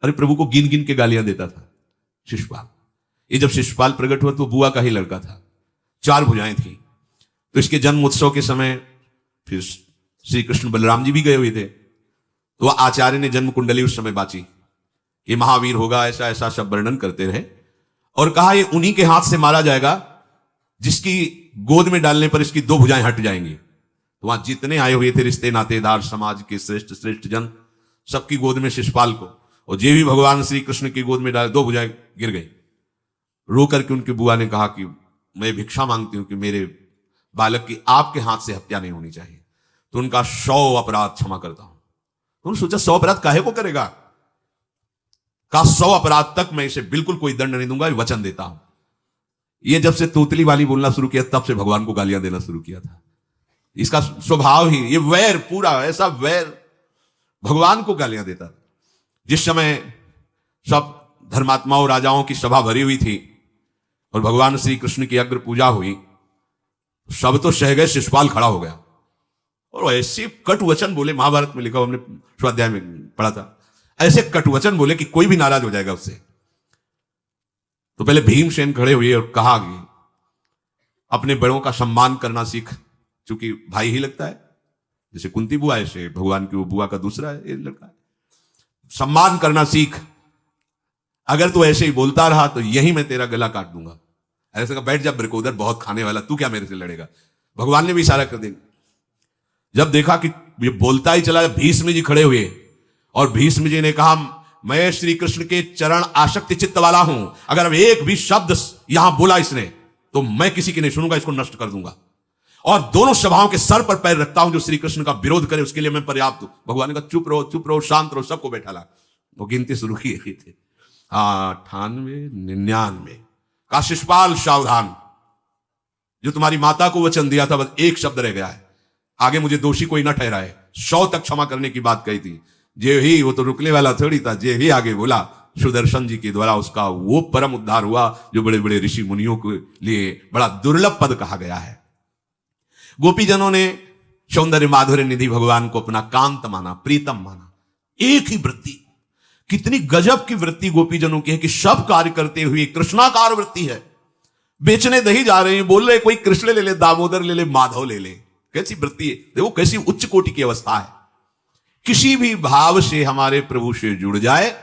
अरे प्रभु को गिन गिन के गालियां देता था शिशुपाल। ये जब शिशुपाल प्रकट हुआ तो बुआ का ही लड़का था, 4 भुजाएं थी। तो इसके जन्म उत्सव के समय फिर श्री कृष्ण बलराम जी भी गए हुए थे। तो आचार्य ने जन्म कुंडली उस समय बाची, ये महावीर होगा, ऐसा ऐसा सब वर्णन करते रहे और कहा ये उन्हीं के हाथ से मारा जाएगा जिसकी गोद में डालने पर इसकी 2 भुजाएं हट जाएंगी। तो वहां जितने आए हुए थे रिश्ते नातेदार, समाज के श्रेष्ठ श्रेष्ठ जन, सबकी गोद में शिशुपाल को, और जे भी भगवान श्री कृष्ण की गोद में डाले 2 भुजाएं गिर गई। रो करके उनकी बुआ ने कहा कि मैं भिक्षा मांगती हूं कि मेरे बालक की आपके हाथ से हत्या नहीं होनी चाहिए, तो उनका 100 अपराध क्षमा करता हूं। तो उन्होंने सोचा 100 अपराध काहे को करेगा, का 100 अपराध तक मैं इसे बिल्कुल कोई दंड नहीं दूंगा, वचन देता हूं। ये जब से तोतली वाली बोलना शुरू किया तब से भगवान को गालियां देना शुरू किया था। इसका स्वभाव ही ये वैर, पूरा ऐसा वैर, भगवान को गालियां देता। जिस समय सब धर्मात्माओं राजाओं की सभा भरी हुई थी और भगवान श्री कृष्ण की अग्र पूजा हुई, सब तो सह गए, शिशुपाल खड़ा हो गया और ऐसे कट वचन बोले, महाभारत में लिखा, हमने स्वाध्याय में पढ़ा था, ऐसे कट वचन बोले कि कोई भी नाराज हो जाएगा उससे। तो पहले भीमसेन खड़े हुए और कहा कि अपने बड़ों का सम्मान करना सीख, क्योंकि भाई ही लगता है, जैसे कुंती बुआ ऐसे भगवान की वो बुआ का दूसरा है, ये लड़का है, सम्मान करना सीख। अगर तू ऐसे ही बोलता रहा तो यही मैं तेरा गला काट दूंगा। ऐसे कहा बैठ जा ब्रिकोदर, बहुत खाने वाला, तू क्या मेरे से लड़ेगा। भगवान ने भी इशारा कर दिया। जब देखा कि ये बोलता ही चला, भीष्म जी खड़े हुए और भीष्म जी ने कहा मैं श्री कृष्ण के चरण आसक्ति चित्त वाला हूं, अगर अब एक भी शब्द यहां बोला इसने तो मैं किसी की नहीं सुनूंगा, इसको नष्ट कर दूंगा, और दोनों सभाओं के सर पर पैर रखता हूं जो श्री कृष्ण का विरोध करे, उसके लिए मैं पर्याप्त हूं। भगवान ने कहा चुप रहो, शांत रहो, सबको बैठा ला। वो गिनती शुरू की थे 98, 99। का शिशुपाल सावधान, जो तुम्हारी माता को वचन दिया था बस एक शब्द रह गया है, आगे मुझे दोषी कोई ना ठहराए। 100 तक क्षमा करने की बात कही थी, जे ही वो तो रुकने वाला थोड़ी था, जे ही आगे बोला सुदर्शन जी के द्वारा उसका वो परम उद्धार हुआ जो बड़े बड़े ऋषि मुनियों के लिए बड़ा दुर्लभ पद कहा गया है। गोपीजनों ने सौंदर्य माधुर्य निधि भगवान को अपना कांत माना, प्रीतम माना। एक ही वृत्ति, कितनी गजब की वृत्ति गोपीजनों की है कि सब कार्य करते हुए कृष्णाकार वृत्ति है। बेचने दही जा रहे हैं, बोल रहे कोई कृष्ण ले ले, दामोदर ले ले, माधव ले ले, कैसी वृत्ति है देखो, कैसी उच्च कोटि की अवस्था है। किसी भी भाव से हमारे प्रभु से जुड़ जाए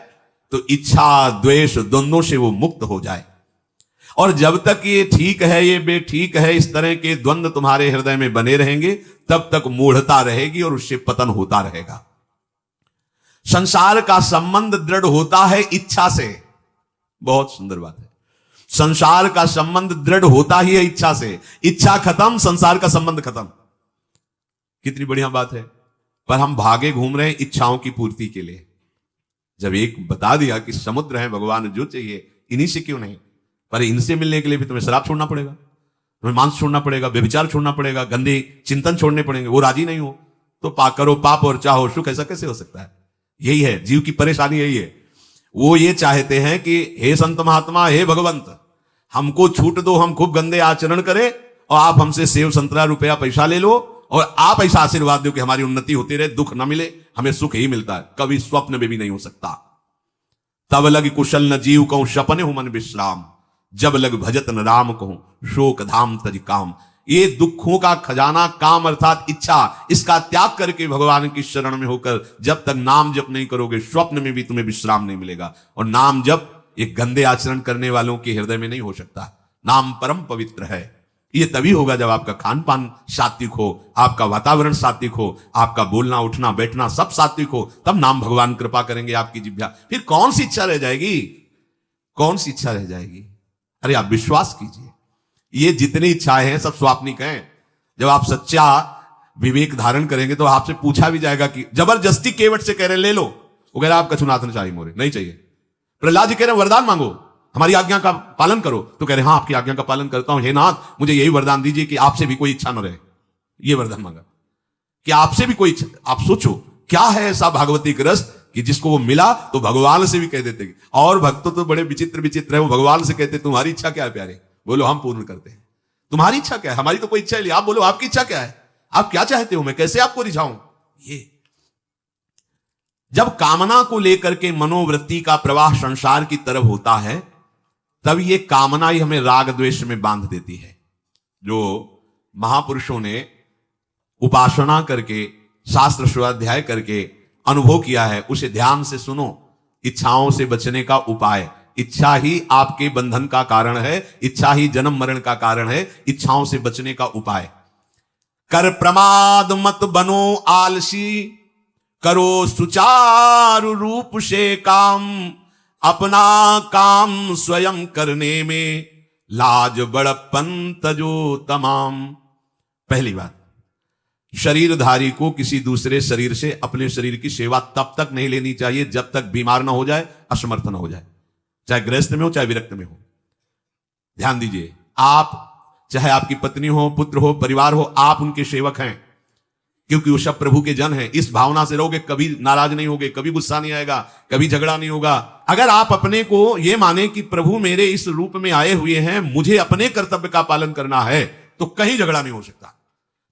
तो इच्छा द्वेष दोनों से वो मुक्त हो जाए। और जब तक ये ठीक है ये बेठीक है, इस तरह के द्वंद्व तुम्हारे हृदय में बने रहेंगे, तब तक मूढ़ता रहेगी और उससे पतन होता रहेगा। संसार का संबंध दृढ़ होता है इच्छा से, बहुत सुंदर बात है। संसार का संबंध दृढ़ होता ही है इच्छा से, इच्छा खत्म, संसार का संबंध खत्म। कितनी बढ़िया बात है। पर हम भागे घूम रहे हैं इच्छाओं की पूर्ति के लिए। जब एक बता दिया कि समुद्र है भगवान, जो चाहिए इन्हीं से क्यों नहीं, पर इनसे मिलने के लिए भी तुम्हें शराब छोड़ना पड़ेगा, तुम्हें मांस छोड़ना पड़ेगा, व्यभिचार छोड़ना पड़ेगा, गंदे चिंतन छोड़ने पड़ेंगे। वो राजी नहीं हो तो करो पाप और चाहो सुख, ऐसा कैसे हो सकता है। यही है जीव की परेशानी, यही है। वो ये चाहते हैं कि हे संत महात्मा, हे भगवंत, हमको छूट दो, हम खूब गंदे आचरण करें और आप हमसे सेव संतरा रुपया पैसा ले लो और आप ऐसा आशीर्वाद दो कि हमारी उन्नति होती रहे, दुख न मिले, हमें सुख ही मिलता है। कभी स्वप्न में भी नहीं हो सकता। तब लग कुशल न जीव कहूं सपने हूं मन विश्राम, जब लग भजत न राम कहूं शोक धाम तज काम। ये दुखों का खजाना काम अर्थात इच्छा, इसका त्याग करके भगवान की शरण में होकर जब तक नाम जप नहीं करोगे, स्वप्न में भी तुम्हें विश्राम नहीं मिलेगा। और नाम जप एक गंदे आचरण करने वालों के हृदय में नहीं हो सकता। नाम परम पवित्र है। ये तभी होगा जब आपका खान पान सात्विक हो, आपका वातावरण सात्विक हो, आपका बोलना उठना बैठना सब सात्विक हो, तब नाम भगवान कृपा करेंगे आपकी जिह्वा। फिर कौन सी इच्छा रह जाएगी, कौन सी इच्छा रह जाएगी। अरे आप विश्वास कीजिए, ये जितनी इच्छाएं हैं सब स्वाप्निक हैं। जब आप सच्चा विवेक धारण करेंगे तो आपसे पूछा भी जाएगा कि जबरदस्ती केवट से कह रहे ले लो, वो कह रहे आपका चुनाव चाहिए, मोरे नहीं चाहिए। प्रहलाद जी कह रहे वरदान मांगो, हमारी आज्ञा का पालन करो, तो कह रहे हाँ आपकी आज्ञा का पालन करता हूं, हे नाथ मुझे यही वरदान दीजिए कि आपसे भी कोई इच्छा न रहे। ये वरदान मांगा कि आपसे भी कोई इच्छा। आप सोचो क्या है ऐसा भागवती का रस कि जिसको वो मिला तो भगवान से भी कह देते। और भक्तों तो बड़े विचित्र विचित्र है, वो भगवान से कहते तुम्हारी इच्छा क्या है प्यारे, बोलो हम पूर्ण करते हैं। तुम्हारी इच्छा क्या है, हमारी तो कोई इच्छा नहीं, आप बोलो आपकी इच्छा क्या है, आप क्या चाहते हो, मैं कैसे आपको रिझाऊं। ये जब कामना को लेकर के मनोवृत्ति का प्रवाह संसार की तरफ होता है, तब ये कामना ही हमें राग द्वेष में बांध देती है। जो महापुरुषों ने उपासना करके, शास्त्र स्वाध्याय करके अनुभव किया है, उसे ध्यान से सुनो। इच्छाओं से बचने का उपाय, इच्छा ही आपके बंधन का कारण है, इच्छा ही जन्म मरण का कारण है। इच्छाओं से बचने का उपाय, कर प्रमाद मत बनो आलसी, करो सुचारु रूप से काम, अपना काम स्वयं करने में लाज बड़प्पन तजो तमाम। पहली बात, शरीरधारी को किसी दूसरे शरीर से अपने शरीर की सेवा तब तक नहीं लेनी चाहिए जब तक बीमार ना हो जाए, असमर्थ ना हो जाए, चाहे गृहस्थ में हो चाहे विरक्त में हो। ध्यान दीजिए, आप चाहे आपकी पत्नी हो, पुत्र हो, परिवार हो, आप उनके सेवक हैं, क्योंकि वो सब प्रभु के जन हैं। इस भावना से रहोगे, कभी नाराज नहीं होगे, कभी गुस्सा नहीं आएगा, कभी झगड़ा नहीं होगा। अगर आप अपने को यह माने कि प्रभु मेरे इस रूप में आए हुए हैं, मुझे अपने कर्तव्य का पालन करना है, तो कहीं झगड़ा नहीं हो सकता।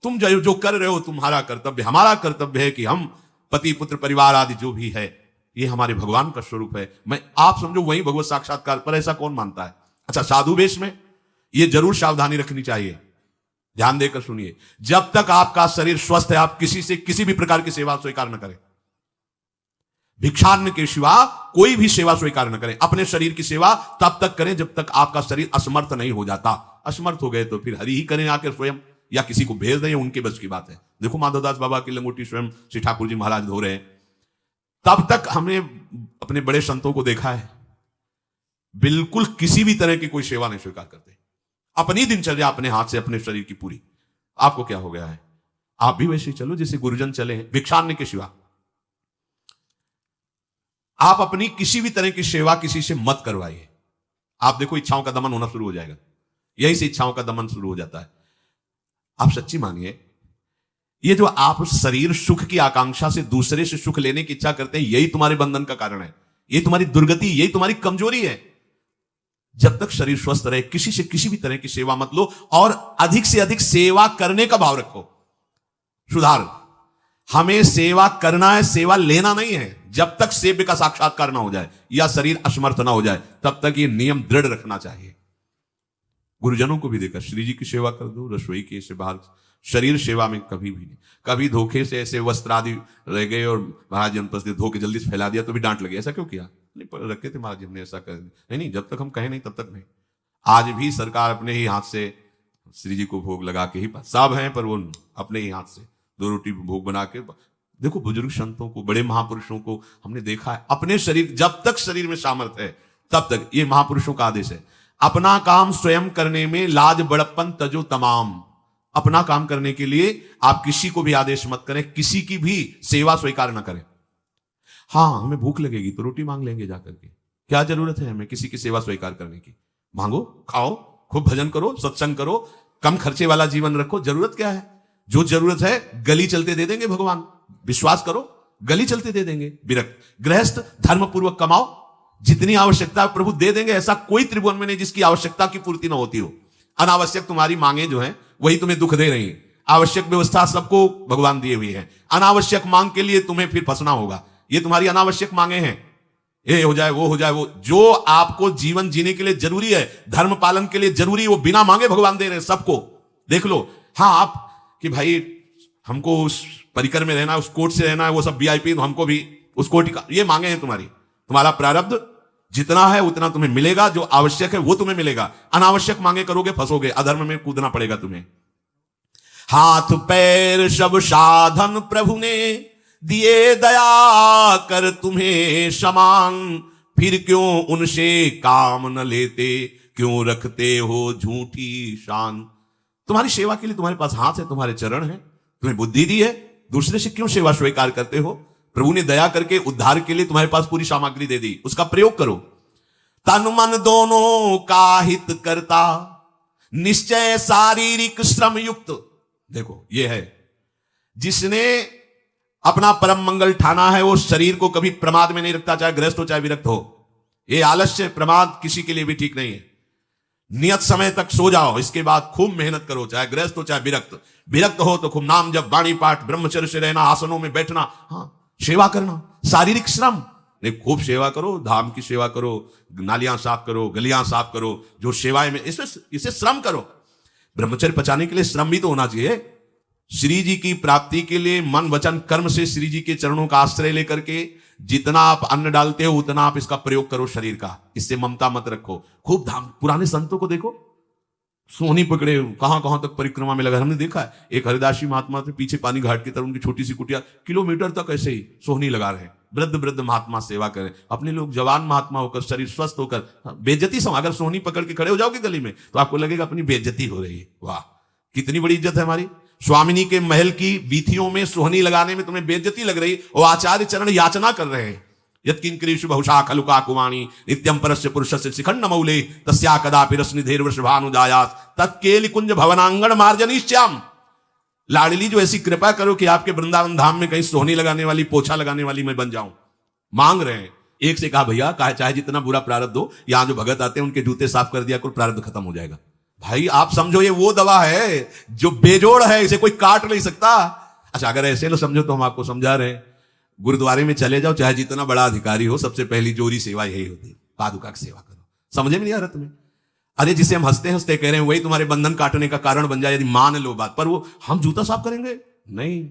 तुम जो कर रहे हो तुम्हारा कर्तव्य, हमारा कर्तव्य है कि हम पति पुत्र परिवार आदि जो भी है, ये हमारे भगवान का स्वरूप है। मैं आप समझो वही भगवत साक्षात्कार, पर ऐसा कौन मानता है? अच्छा, साधु वेश में ये जरूर सावधानी रखनी चाहिए। ध्यान देकर सुनिए, जब तक आपका शरीर स्वस्थ है, आप किसी से किसी भी प्रकार की सेवा स्वीकार न करें। भिक्षान्न के सिवा कोई भी सेवा स्वीकार न करें। अपने शरीर की सेवा तब तक करें जब तक आपका शरीर असमर्थ नहीं हो जाता। असमर्थ हो गए तो फिर हरि ही करें आकर स्वयं, या किसी को भेज दें, उनके बस की बात है। देखो माधवदास बाबा की लंगोटी स्वयं श्री ठाकुर जी महाराज धो रहे हैं। तब तक हमने अपने बड़े संतों को देखा है, बिल्कुल किसी भी तरह की कोई सेवा नहीं स्वीकार करते। अपनी दिनचर्या अपने हाथ से, अपने शरीर की पूरी। आपको क्या हो गया है? आप भी वैसे ही चलो जैसे गुरुजन चले हैं, भिक्षान्न के सिवा। आप अपनी किसी भी तरह की सेवा किसी से मत करवाइए। आप देखो इच्छाओं का दमन होना शुरू हो जाएगा। यही से इच्छाओं का दमन शुरू हो जाता है। आप सच्ची मानिए, ये जो आप शरीर सुख की आकांक्षा से दूसरे से सुख लेने की इच्छा करते हैं, यही तुम्हारे बंधन का कारण है, यही तुम्हारी दुर्गति, यही तुम्हारी कमजोरी है। जब तक शरीर स्वस्थ रहे, किसी से किसी भी तरह की सेवा मत लो, और अधिक से अधिक सेवा करने का भाव रखो। सुधार, हमें सेवा करना है, सेवा लेना नहीं है। जब तक सेव्य का साक्षात्कार ना हो जाए या शरीर असमर्थ ना हो जाए, तब तक ये नियम दृढ़ रखना चाहिए। गुरुजनों को भी देखा, श्री जी की सेवा कर दो, रसोई के से बाहर, शरीर सेवा में कभी भी नहीं। कभी धोखे से ऐसे वस्त्र आदि रह गए और महाराज जी अनुपस्थित, धो के जल्दी से फैला दिया तो भी डांट लगे, ऐसा क्यों किया? नहीं रखे थे महाराज जी, हमने ऐसा कर नहीं, जब तक हम कहें नहीं तब तक नहीं। आज भी सरकार अपने ही हाथ से श्री जी को भोग लगा के ही, सब हैं पर वो अपने ही हाथ से 2 रोटी भोग बना के। देखो बुजुर्ग संतों को, बड़े महापुरुषों को हमने देखा है, अपने शरीर, जब तक शरीर में सामर्थ्य है तब तक, ये महापुरुषों का आदेश है। अपना काम स्वयं करने में लाज बड़प्पन तजो तमाम। अपना काम करने के लिए आप किसी को भी आदेश मत करें, किसी की भी सेवा स्वीकार न करें। हाँ, हमें भूख लगेगी तो रोटी मांग लेंगे जाकर के, क्या जरूरत है हमें किसी की सेवा स्वीकार करने की? मांगो, खाओ, खूब भजन करो, सत्संग करो, कम खर्चे वाला जीवन रखो। जरूरत क्या है? जो जरूरत है गली चलते दे देंगे भगवान, विश्वास करो, गली चलते दे देंगे। विरक्त गृहस्थ धर्म पूर्वक कमाओ, जितनी आवश्यकता प्रभु दे देंगे। ऐसा कोई त्रिभुवन में नहीं जिसकी आवश्यकता की पूर्ति ना होती हो। अनावश्यक तुम्हारी मांगे जो है वही तुम्हें दुख दे रही है। आवश्यक व्यवस्था सबको भगवान दिए हुई है, अनावश्यक मांग के लिए तुम्हें फिर फंसना होगा। ये तुम्हारी अनावश्यक मांगे हैं, ये हो जाए वो हो जाए, वो जो आपको जीवन जीने के लिए जरूरी है, धर्म पालन के लिए जरूरी है, वो बिना मांगे भगवान दे रहे हैं सबको। देख लो। हाँ, आप कि भाई हमको उस परिकर में रहना है, उस कोर्ट से रहना है, वो सब वीआईपी, तो हमको भी उस कोर्ट का, ये मांगे हैं तुम्हारी। तुम्हारा प्रारब्ध जितना है उतना तुम्हें मिलेगा, जो आवश्यक है वो तुम्हें मिलेगा। अनावश्यक मांगे करोगे फंसोगे, अधर्म में कूदना पड़ेगा तुम्हें। हाथ पैर सब साधन प्रभु ने दिए, दया कर तुम्हें समान, फिर क्यों उनसे काम न लेते, क्यों रखते हो झूठी शान। तुम्हारी सेवा के लिए तुम्हारे पास हाथ है, तुम्हारे चरण है, तुम्हें बुद्धि दी है, दूसरे से क्यों सेवा स्वीकार करते हो? प्रभु ने दया करके उद्धार के लिए तुम्हारे पास पूरी सामग्री दे दी, उसका प्रयोग करो। तन मन दोनों का हित करता, निश्चय शारीरिक श्रम युक्त। देखो ये है, जिसने अपना परम मंगल ठाना है, वो शरीर को कभी प्रमाद में नहीं रखता, चाहे गृहस्थ हो चाहे विरक्त हो। ये आलस्य प्रमाद किसी के लिए भी ठीक नहीं है। नियत समय तक सो जाओ, इसके बाद खूब मेहनत करो, चाहे गृहस्थ हो चाहे विरक्त। विरक्त हो तो खूब नाम जप, वाणी पाठ, ब्रह्मचर्य से रहना, आसनों में बैठना। हाँ, सेवा करना, शारीरिक श्रम नहीं, खूब सेवा करो, धाम की सेवा करो, नालियां साफ करो, गलियां साफ करो, जो सेवाएं में इसे श्रम करो। ब्रह्मचर्य पचाने के लिए श्रम भी तो होना चाहिए। श्री जी की प्राप्ति के लिए मन वचन कर्म से श्री जी के चरणों का आश्रय लेकर के जितना आप अन्न डालते हो उतना आप इसका प्रयोग करो शरीर का, इससे ममता मत रखो। खूब धाम, पुराने संतों को देखो, सोहनी पकड़े कहां कहां तक परिक्रमा में लगा। हमने देखा है एक हरिदासी महात्मा थे, पीछे पानी घाट की तरफ उनकी छोटी सी कुटिया, किलोमीटर तक ऐसे ही सोहनी लगा रहे। वृद्ध वृद्ध महात्मा सेवा करें, अपने लोग जवान महात्मा होकर, शरीर स्वस्थ होकर, बेइज्जती अगर सोहनी पकड़ के खड़े हो जाओगे गली में तो आपको लगेगा अपनी बेइज्जती हो रही है। वाह, कितनी बड़ी इज्जत है हमारी। स्वामिनी के महल की वीथियों में सोहनी लगाने में तुम्हें बेइज्जती लग रही, और आचार्य चरण याचना कर रहे हैं। यत्किंक्रीषु बहुशा खलुका कुवाणी नित्यं परस्य पुरुषस्य शिखंड मौले तस्या कदापि रसनिधेर वृषभानुजायास तत्केलि कुंज भवनांगण मार्जनीश्याम। लाडली जो ऐसी कृपा करो कि आपके वृंदावन धाम में कहीं सोहनी लगाने वाली, पोछा लगाने वाली मैं बन जाऊं। मांग रहे हैं। एक से कहा भैया चाहे जितना बुरा प्रारब्ध हो, यहां जो भगत आते हैं उनके जूते साफ कर दिया करो, प्रारब्ध खत्म हो जाएगा। भाई आप समझो ये वो दवा है जो बेजोड़ है, इसे कोई काट नहीं सकता। अच्छा अगर ऐसे लो समझो तो हम आपको समझा रहे हैं। गुरुद्वारे में चले जाओ, चाहे जितना बड़ा अधिकारी हो, सबसे पहली जोरी सेवा यही होती है, पादुका की सेवा करो। समझे में नहीं आ रहा तुम्हें? अरे जिसे हम हंसते हंसते कह रहे हैं वही तुम्हारे बंधन काटने का कारण बन जाए, यदि मान लो बात। पर वो हम जूता साफ करेंगे नहीं,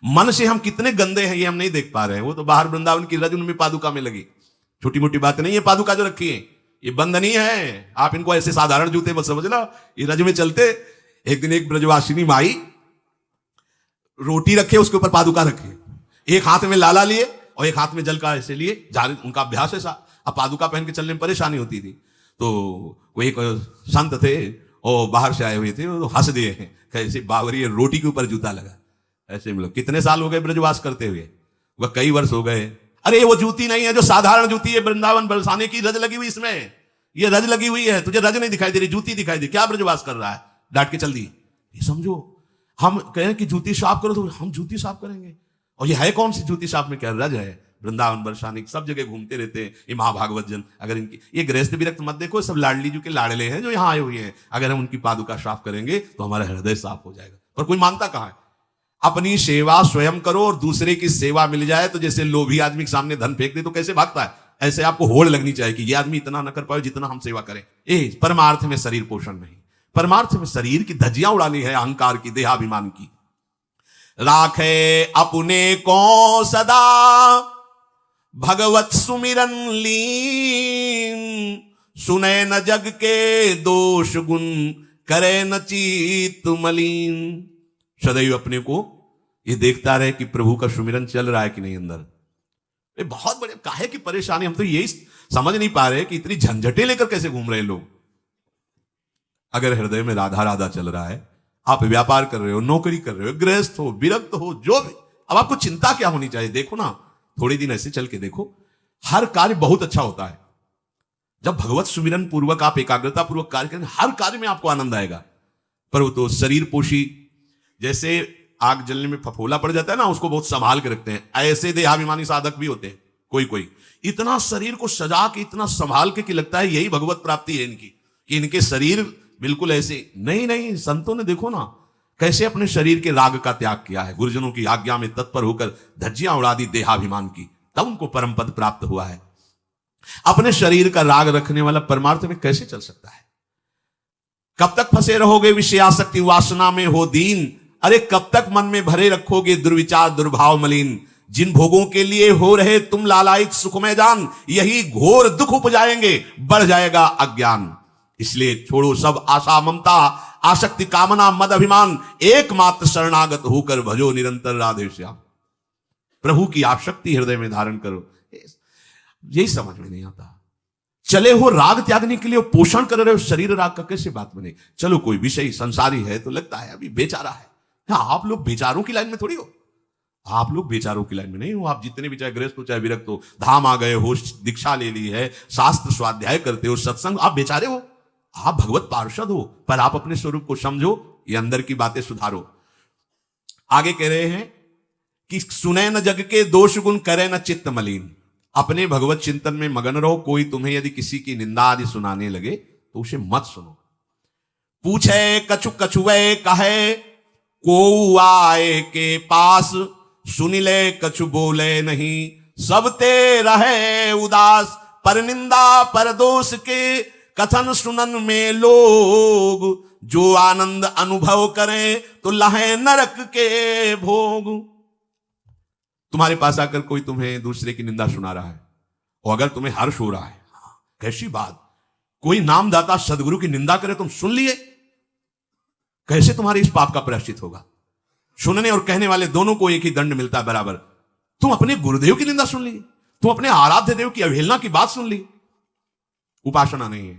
मन से हम कितने गंदे हैं ये हम नहीं देख पा रहे हैं। वो तो बाहर वृंदावन की रज उनमें पादुका में लगी, छोटी मोटी बात नहीं है। पादुका जो रखी है ये बंद नहीं है, आप इनको ऐसे साधारण जूते मत समझना। ये रज में चलते, एक दिन एक ब्रजवासिनी माई रोटी रखे, उसके ऊपर पादुका रखे, एक हाथ में लाला लिए और एक हाथ में जल का ऐसे लिए, उनका अभ्यास ऐसा। अब पादुका पहन के चलने में परेशानी होती थी, तो कोई एक संत थे और बाहर से आए हुए थे, वो हंस दिए हैं कैसे बावरी रोटी के ऊपर जूता लगा। ऐसे मतलब कितने साल हो गए ब्रजवास करते हुए? वह कई वर्ष हो गए। अरे वो जूती नहीं है जो साधारण जूती है, वृंदावन बरसाने की रज लगी हुई, इसमें ये रज लगी हुई है, तुझे रज नहीं दिखाई दे रही, जूती दिखाई दे, क्या ब्रजवास कर रहा है? डांट के चल दी। ये समझो, हम कहें कि जूती साफ करो तो हम जूती साफ करेंगे, और ये है कौन सी जूती साफ में? क्या रज है? वृंदावन बरसाने सब जगह घूमते रहते हैं ये महाभागवत जन। अगर इनकी ये गृहस्थ विरक्त मत देखो, सब लाडली जी के लाडले हैं जो यहाँ आए हुए हैं। अगर हम उनकी पादुका साफ करेंगे तो हमारा हृदय साफ हो जाएगा। पर कोई मानता कहां है? अपनी सेवा स्वयं करो और दूसरे की सेवा मिल जाए तो जैसे लोभी आदमी के सामने धन फेंक दे तो कैसे भागता है, ऐसे आपको होड़ लगनी चाहिए कि ये आदमी इतना न कर पाए जितना हम सेवा करें। परमार्थ में शरीर पोषण नहीं, परमार्थ में शरीर की धज्जियां उड़ानी है, अहंकार की, देहाभिमान की। राखे अपने को सदा भगवत सुमिरन लीन, सुने न जग के दोष गुण, करे न चित्त मलिन। सदैव अपने को ये देखता रहे कि प्रभु का सुमिरन चल रहा है कि नहीं अंदर। ये बहुत बड़े काहे की परेशानी, हम तो यही समझ नहीं पा रहे कि इतनी झंझटें लेकर कैसे घूम रहे लोग। अगर हृदय में राधा राधा चल रहा है, आप व्यापार कर रहे हो, नौकरी कर रहे हो, गृहस्थ हो, विरक्त हो, जो भी, अब आपको चिंता क्या होनी चाहिए? देखो ना, थोड़े दिन ऐसे चल के देखो, हर कार्य बहुत अच्छा होता है जब भगवत सुमिरन पूर्वक आप एकाग्रता पूर्वक कार्य करें, हर कार्य में आपको आनंद आएगा। पर वो तो शरीर पोषी, जैसे आग जलने में फफोला पड़ जाता है ना, उसको बहुत संभाल के रखते हैं, ऐसे देहाभिमानी साधक भी होते हैं कोई इतना शरीर को सजा के, इतना संभाल के कि लगता है यही भगवत प्राप्ति है इनकी, कि इनके शरीर बिल्कुल ऐसे नहीं। संतों ने देखो ना कैसे अपने शरीर के राग का त्याग किया है, गुरुजनों की आज्ञा में तत्पर होकर धज्जियां उड़ा दी देहाभिमान की, तब उनको परम पद प्राप्त हुआ है। अपने शरीर का राग रखने वाला परमार्थ में कैसे चल सकता है? कब तक फंसे रहोगे विषयासक्ति वासना में हो दीन? अरे कब तक मन में भरे रखोगे दुर्विचार दुर्भाव मलिन? जिन भोगों के लिए हो रहे तुम लालायित सुखमय जान, यही घोर दुख उपजाएंगे, बढ़ जाएगा अज्ञान। इसलिए छोड़ो सब आशा ममता आसक्ति कामना मद अभिमान, एकमात्र शरणागत होकर भजो निरंतर राधे श्याम। प्रभु की आसक्ति हृदय में धारण करो। यही समझ में नहीं आता। चले हो राग त्यागने के लिए, पोषण कर रहे हो शरीर राग का, कैसे बात बने? चलो कोई विषय संसारी है तो लगता है अभी बेचारा है। हाँ, आप लोग बेचारों की लाइन में थोड़ी हो, आप लोग बेचारों की लाइन में नहीं हो। आप जितने भी, चाहे गृहस्थ हो चाहे विरक्त हो, धाम आ गए हो, दीक्षा ले ली है, शास्त्र स्वाध्याय करते हो, सत्संग, आप बेचारे हो, आप भगवत पार्षद हो। पर आप अपने स्वरूप को समझो, ये अंदर की बातें सुधारो। आगे कह रहे हैं कि सुने न जग के दोष गुण, करे न चित्त मलिन। अपने भगवत चिंतन में मगन रहो। कोई तुम्हें यदि किसी की निंदा आदि सुनाने लगे तो उसे मत सुनो। पूछे कछु कछुए कहे, को आए के पास, सुनिले कछु बोले नहीं, सब ते रहे उदास। पर निंदा पर दोष के कथन सुनन में लोग, जो आनंद अनुभव करें तो लहे नरक के भोग। तुम्हारे पास आकर कोई तुम्हें दूसरे की निंदा सुना रहा है और अगर तुम्हें हर्ष हो रहा है, कैसी बात, कोई नामदाता सदगुरु की निंदा करे तुम सुन लिए, कैसे तुम्हारे इस पाप का प्रायश्चित होगा? सुनने और कहने वाले दोनों को एक ही दंड मिलता है बराबर। तुम अपने गुरुदेव की निंदा सुन ली, तुम अपने आराध्य देव की अवहेलना की बात सुन ली। उपासना नहीं है,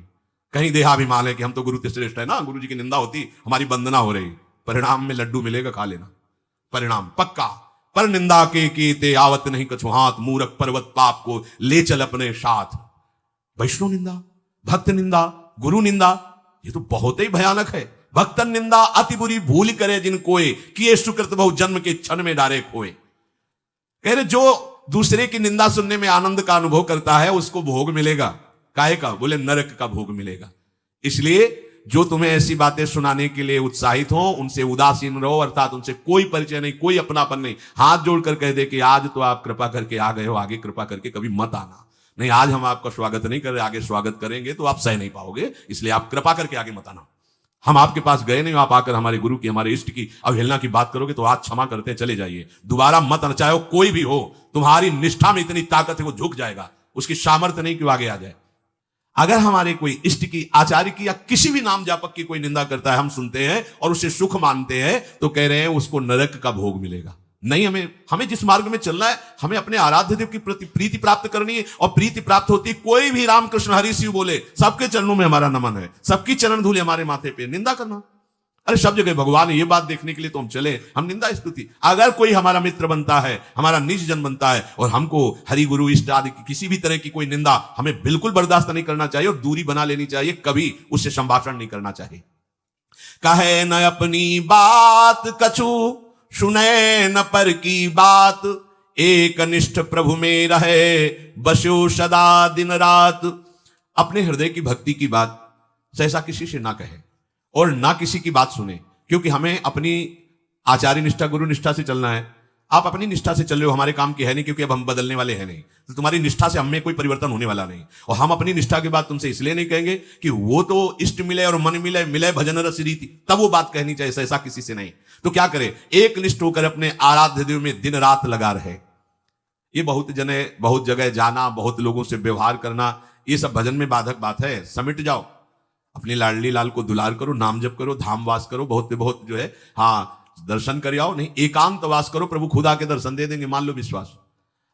कहीं देहाभिमान है कि हम तो गुरु से श्रेष्ठ है ना, गुरु जी की निंदा होती हमारी वंदना हो रही, परिणाम में लड्डू मिलेगा, खा लेना, परिणाम पक्का। पर निंदा के कीते आवत नहीं कछु हाथ, मूरख पर्वत पाप को ले चल अपने साथ। वैष्णव निंदा, भक्त निंदा, गुरु निंदा, ये तो बहुत ही भयानक है। भक्तन निंदा अति बुरी भूल करे जिन कोय, किए सुकृत बहु जन्म के क्षण में डारे खोए। कह रहे जो दूसरे की निंदा सुनने में आनंद का अनुभव करता है उसको भोग मिलेगा, काहे का? बोले नरक का भोग मिलेगा। इसलिए जो तुम्हें ऐसी बातें सुनाने के लिए उत्साहित हो उनसे उदासीन रहो, अर्थात उनसे कोई परिचय नहीं, कोई अपनापन नहीं। हाथ जोड़कर कह दे कि आज तो आप कृपा करके आ गए हो, आगे कृपा करके कभी मत आना। नहीं, आज हम आपका स्वागत नहीं कर रहे, आगे स्वागत करेंगे तो आप सह नहीं पाओगे, इसलिए आप कृपा करके आगे मत आना। हम आपके पास गए नहीं, आप आकर हमारे गुरु की, हमारे इष्ट की अवहेलना की बात करोगे तो आज क्षमा करते हैं, चले जाइए, दोबारा मत आना। चाहे कोई भी हो, तुम्हारी निष्ठा में इतनी ताकत है वो झुक जाएगा, उसकी सामर्थ्य नहीं कि वो आगे आ जाए। अगर हमारे कोई इष्ट की, आचार्य की या किसी भी नाम जापक की कोई निंदा करता है, हम सुनते हैं और उसे सुख मानते हैं, तो कह रहे हैं उसको नरक का भोग मिलेगा। नहीं, हमें जिस मार्ग में चलना है, हमें अपने आराध्य देव की प्रति प्रीति प्राप्त करनी है, और प्रीति प्राप्त होती कोई भी रामकृष्ण हरि शिव बोले, सबके चरणों में हमारा नमन है, सबकी चरण धूले हमारे माथे पे। निंदा करना, अरे सब जगह भगवान है, ये बात देखने के लिए तो हम चले, हम निंदा स्तुति। अगर कोई हमारा मित्र बनता है, हमारा निज जन बनता है, और हमको हरि गुरु इष्ट आदि की किसी भी तरह की कोई निंदा हमें बिल्कुल बर्दाश्त नहीं करना चाहिए और दूरी बना लेनी चाहिए, कभी उससे संभाषण नहीं करना चाहिए। कहे न अपनी बात कछु, सुने न पर की बात, एक निष्ठ प्रभु में रहे, बसो सदा दिन रात। अपने हृदय की भक्ति की बात सहसा किसी से ना कहे और ना किसी की बात सुने, क्योंकि हमें अपनी आचार्य निष्ठा, गुरु निष्ठा से चलना है। आप अपनी निष्ठा से चल रहे हो, हमारे काम की है नहीं, क्योंकि अब हम बदलने वाले हैं नहीं, तो तुम्हारी निष्ठा से हमें कोई परिवर्तन होने वाला नहीं। और हम अपनी निष्ठा की बात तुमसे इसलिए नहीं कहेंगे कि वो तो इष्ट मिले और मन मिले, मिले भजन रस रीति, तब वो बात कहनी चाहिए, ऐसा किसी से नहीं। तो क्या करे, एक निष्ठ होकर अपने आराध्य देव में दिन रात लगा रहे। ये बहुत जगह जाना, बहुत लोगों से व्यवहार करना, ये सब भजन में बाधक बात है। समिट जाओ, अपनी लाडली लाल को दुलार करो, नाम जप करो, धाम वास करो, बहुत जो है, हाँ दर्शन कर आओ। नहीं, एकांत वास करो, प्रभु खुदा के दर्शन दे देंगे, मान लो विश्वास।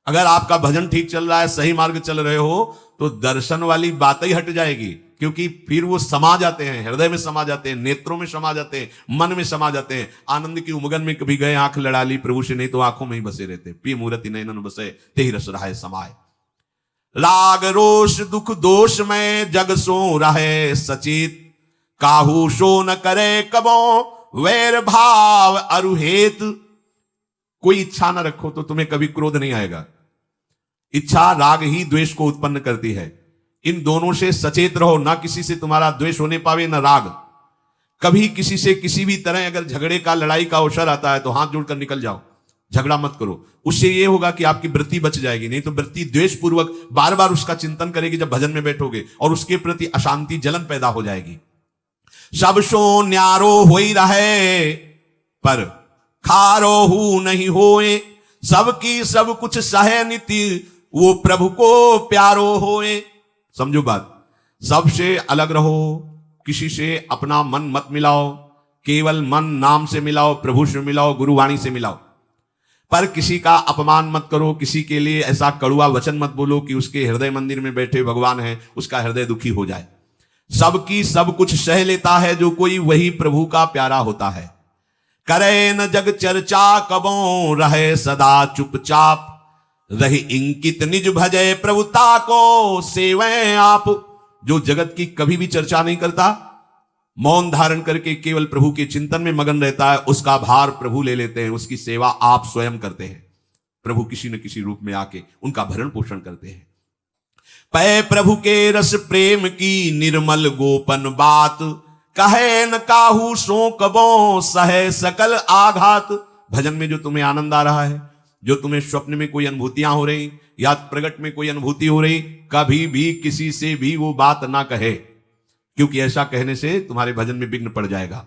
अगर आपका भजन ठीक चल रहा है, सही मार्ग चल रहे हो, तो दर्शन वाली बात ही हट जाएगी, क्योंकि फिर वो समा जाते हैं, हृदय में समा जाते हैं, नेत्रों में समा जाते हैं, मन में समा जाते हैं। आनंद की उमगन में कभी गए, आंख लड़ा ली प्रभु से, नहीं तो आंखों में ही बसे रहते। पी मूर्ति नयनन बसे, तेहि रस रहाए समाए। राग रोष दुख दोष में जग सो रहे सचेत, काहू सो न करे कबो, वैर भाव अरुहेत। कोई इच्छा न रखो तो तुम्हें कभी क्रोध नहीं आएगा। इच्छा राग ही द्वेष को उत्पन्न करती है। इन दोनों से सचेत रहो, ना किसी से तुम्हारा द्वेष होने पावे न राग। कभी किसी से किसी भी तरह अगर झगड़े का, लड़ाई का अवसर आता है तो हाथ जोड़कर निकल जाओ, झगड़ा मत करो। उससे ये होगा कि आपकी वृत्ति बच जाएगी, नहीं तो वृत्ति द्वेष पूर्वक बार बार उसका चिंतन करेगी जब भजन में बैठोगे, और उसके प्रति अशांति, जलन पैदा हो जाएगी। सब सो न्यारो होई रहे, पर खारो हु नहीं होए, सबकी सब कुछ सहे नीति, वो प्रभु को प्यारो होए। समझो बात, सबसे अलग रहो, किसी से अपना मन मत मिलाओ, केवल मन नाम से मिलाओ, प्रभु से मिलाओ, गुरुवाणी से मिलाओ। पर किसी का अपमान मत करो, किसी के लिए ऐसा कड़ुआ वचन मत बोलो कि उसके हृदय मंदिर में बैठे भगवान है, उसका हृदय दुखी हो जाए। सबकी सब कुछ सह लेता है जो कोई, वही प्रभु का प्यारा होता है। करे न जग चर्चा कबों, रहे सदा चुपचाप, रही इंकित निज भजय प्रभुता को सेवें आप। जो जगत की कभी भी चर्चा नहीं करता, मौन धारण करके केवल प्रभु के चिंतन में मगन रहता है, उसका भार प्रभु ले लेते हैं, उसकी सेवा आप स्वयं करते हैं। प्रभु किसी न किसी रूप में आके उनका भरण पोषण करते हैं। पै प्रभु के रस प्रेम की निर्मल गोपन बात, कहे न काहू सो कबो, सहे सकल आघात। भजन में जो तुम्हें आनंद आ रहा है, जो तुम्हें स्वप्न में कोई अनुभूतियां हो रही या प्रगट में कोई अनुभूति हो रही, कभी भी किसी से भी वो बात ना कहे, क्योंकि ऐसा कहने से तुम्हारे भजन में विघ्न पड़ जाएगा।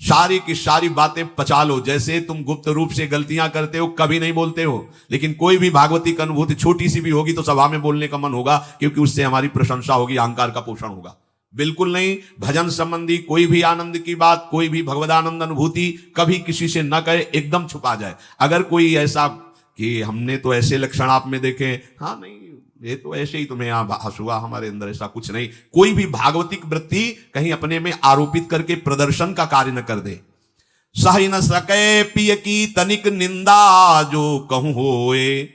सारी की सारी बातें पचा लो। जैसे तुम गुप्त रूप से गलतियां करते हो, कभी नहीं बोलते हो, लेकिन कोई भी भागवती की अनुभूति छोटी सी भी होगी तो सभा में बोलने का मन होगा, क्योंकि उससे हमारी प्रशंसा होगी, अहंकार का पोषण होगा। बिल्कुल नहीं। भजन संबंधी कोई भी आनंद की बात, कोई भी भगवदानंद अनुभूति कभी किसी से न कहे, एकदम छुपा जाए। अगर कोई ऐसा कि हमने तो ऐसे लक्षण आप में देखे, हाँ नहीं ये तो ऐसे ही तुम्हें यहां हंसुआ, हमारे अंदर ऐसा कुछ नहीं। कोई भी भागवतिक वृत्ति कहीं अपने में आरोपित करके प्रदर्शन का कार्य न कर दे। सही न सके पिय की तनिक निंदा, जो कहूं होए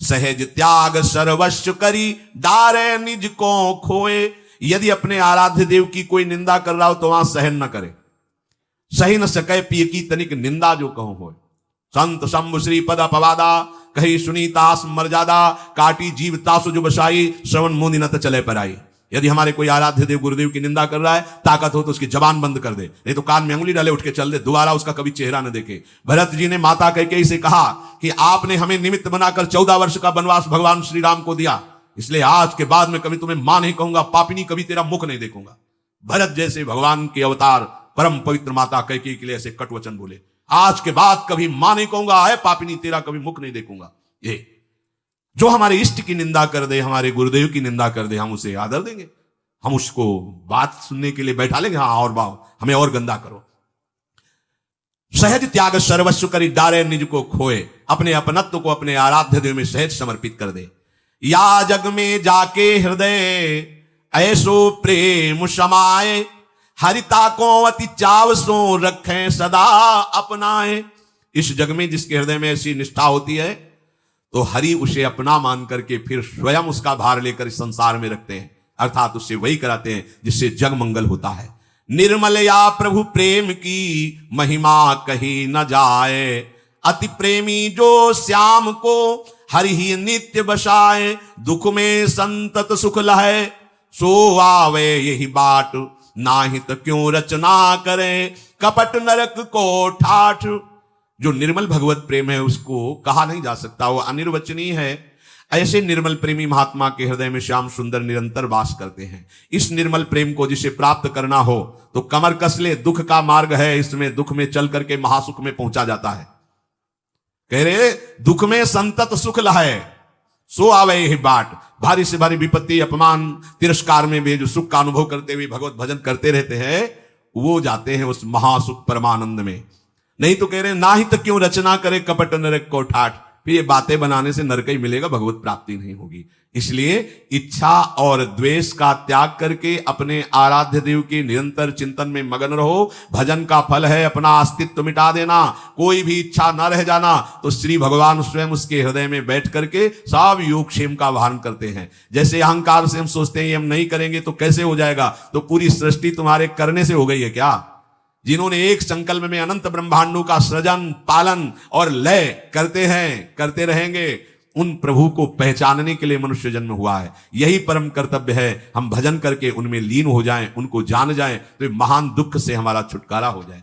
सहज त्याग सर्वस्व करी, डारे निज को खोए। यदि अपने आराध्य देव की कोई निंदा कर रहा हो तो वहां सहन न करे। सही न सके पिय की तनिक निंदा, जो कहूं होए। संत शंभु श्री पद अपवादा, कही सुनीतास मर्यादा, काटी जीव तासु जो बसाई, श्रवण मुनि न चले पर आई। यदि हमारे कोई आराध्य देव गुरुदेव की निंदा कर रहा है, ताकत हो तो उसकी जबान बंद कर दे, नहीं तो कान में अंगुली डाले उठ के चल दे, दोबारा उसका कभी चेहरा न देखे। भरत जी ने माता कैकेयी से कहा कि आपने हमें निमित्त बनाकर 14 वर्ष का वनवास भगवान श्री राम को दिया, इसलिए आज के बाद में कभी तुम्हें मां नहीं कहूंगा, पापिनी कभी तेरा मुख नहीं देखूंगा। भरत जैसे भगवान के अवतार परम पवित्र माता कैकेयी के लिए ऐसे कट वचन बोले, आज के बाद कभी मां नहीं कहूंगा, है पापिनी तेरा कभी मुख नहीं देखूंगा। ये जो हमारे इष्ट की निंदा कर दे, हमारे गुरुदेव की निंदा कर दे, हम उसे आदर देंगे, हम उसको बात सुनने के लिए बैठा लेंगे, हाँ और बाओ हमें और गंदा करो। सहज त्याग सर्वस्व करी, डारे निज को खोए। अपने अपनत्व को अपने आराध्य देव में सहज समर्पित कर दे। या जग में जाके हृदय ऐसो प्रेम समाए, हरिता को अति चाव सो रखें सदा अपनाए। इस जग में जिसके हृदय में ऐसी निष्ठा होती है तो हरि उसे अपना मान करके फिर स्वयं उसका भार लेकर इस संसार में रखते हैं, अर्थात उससे वही कराते हैं जिससे जग मंगल होता है। निर्मल या प्रभु प्रेम की महिमा कही न जाए, अति प्रेमी जो श्याम को हरि ही नित्य बसाए। दुख में संतत सुख लहे, सो आवे यही बाट, नाहित क्यों रचना करे, कपट नरक को ठाठ। जो निर्मल भगवत प्रेम है उसको कहा नहीं जा सकता, वो अनिर्वचनीय है। ऐसे निर्मल प्रेमी महात्मा के हृदय में श्याम सुंदर निरंतर वास करते हैं। इस निर्मल प्रेम को जिसे प्राप्त करना हो तो कमर कस ले, दुख का मार्ग है, इसमें दुख में चल करके महासुख में पहुंचा जाता है। कह रहे दुख में संतत सुख लहे, सो आवे यही बाट। भारी से भारी विपत्ति, अपमान, तिरस्कार में भी जो सुख का अनुभव करते हुए भगवत भजन करते रहते हैं, वो जाते हैं उस महासुख परमानंद में। नहीं तो कह रहे ना ही तो क्यों रचना करे, कपट नरक को ठाठ। फिर ये बातें बनाने से नरक ही मिलेगा, भगवत प्राप्ति नहीं होगी। इसलिए इच्छा और द्वेष का त्याग करके अपने आराध्य देव के निरंतर चिंतन में मगन रहो। भजन का फल है अपना अस्तित्व मिटा देना, कोई भी इच्छा न रह जाना। तो श्री भगवान स्वयं उसके हृदय में बैठ करके सब योगक्षेम का वाहन करते हैं। जैसे अहंकार से हम सोचते हैं ये हम नहीं करेंगे तो कैसे हो जाएगा, तो पूरी सृष्टि तुम्हारे करने से हो गई है क्या? जिन्होंने एक संकल्प में अनंत ब्रह्मांडों का सृजन, पालन और लय करते हैं, करते रहेंगे, उन प्रभु को पहचानने के लिए मनुष्य जन्म हुआ है। यही परम कर्तव्य है। हम भजन करके उनमें लीन हो जाएं, उनको जान जाएं, तो महान दुख से हमारा छुटकारा हो जाए।